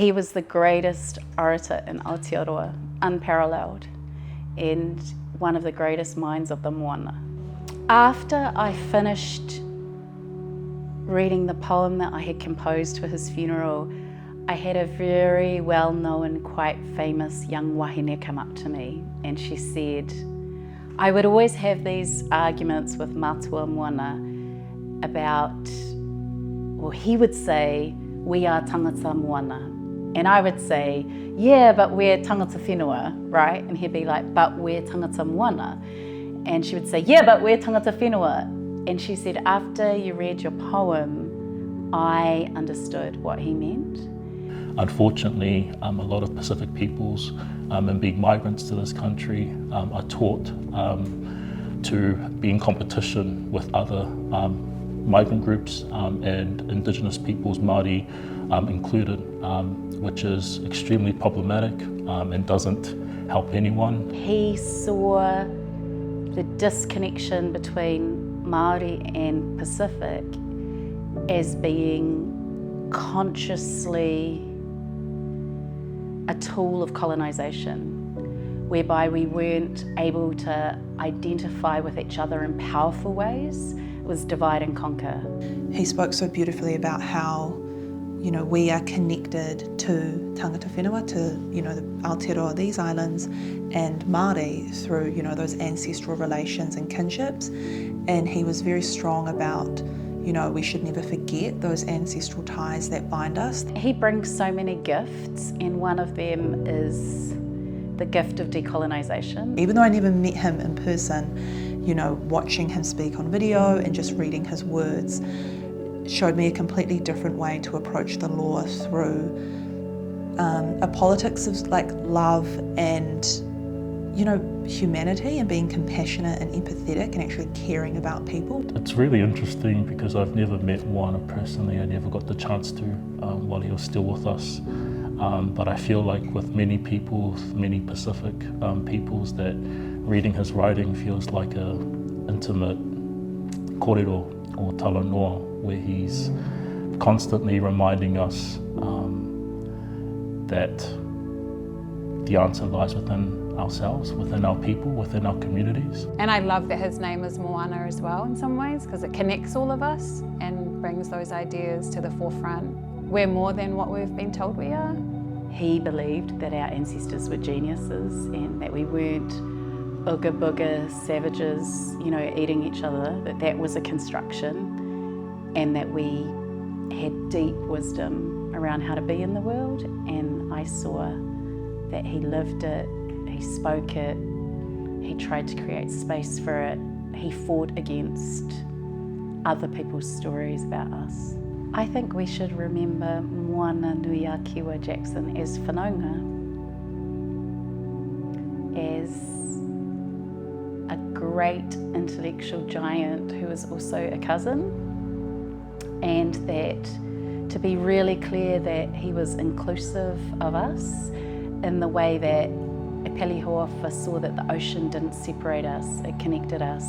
He was the greatest orator in Aotearoa, unparalleled, and one of the greatest minds of the Moana. After I finished reading the poem that I had composed for his funeral, I had a very well-known, quite famous young wahine come up to me, and she said, I would always have these arguments with Matua Moana about, well, he would say, we are tangata Moana. And I would say, yeah, but we're tangata whenua, right? And he'd be like, but we're tangata Moana. And she would say, yeah, but we're tangata whenua. And she said, after you read your poem, I understood what he meant. Unfortunately, a lot of Pacific peoples and being migrants to this country are taught to be in competition with other migrant groups and Indigenous peoples, Māori included, which is extremely problematic and doesn't help anyone. He saw the disconnection between Māori and Pacific as being consciously a tool of colonisation, whereby we weren't able to identify with each other in powerful ways. It was divide and conquer. He spoke so beautifully about how, you know, we are connected to tangata whenua, to, you know, the Aotearoa, these islands, and Māori through, you know, those ancestral relations and kinships. And he was very strong about, you know, we should never forget those ancestral ties that bind us. He brings so many gifts, and one of them is the gift of decolonisation. Even though I never met him in person, you know, watching him speak on video and just reading his words showed me a completely different way to approach the law through a politics of like love and, you know, humanity and being compassionate and empathetic and actually caring about people. It's really interesting because I've never met Moana personally. I never got the chance to while he was still with us. But I feel like with many people, many Pacific peoples, that reading his writing feels like a intimate kōrero or talanoa, where he's constantly reminding us that the answer lies within ourselves, within our people, within our communities. And I love that his name is Moana as well in some ways, because it connects all of us and brings those ideas to the forefront. We're more than what we've been told we are. He believed that our ancestors were geniuses and that we weren't ooga booga savages, you know, eating each other, that was a construction, and that we had deep wisdom around how to be in the world. And I saw that he lived it, he spoke it, he tried to create space for it, he fought against other people's stories about us. I think we should remember Moana Nui a Kiwa Jackson as whanaunga, as a great intellectual giant who is also a cousin, and that to be really clear that he was inclusive of us in the way that E Peli Ho'ofa saw that the ocean didn't separate us, it connected us.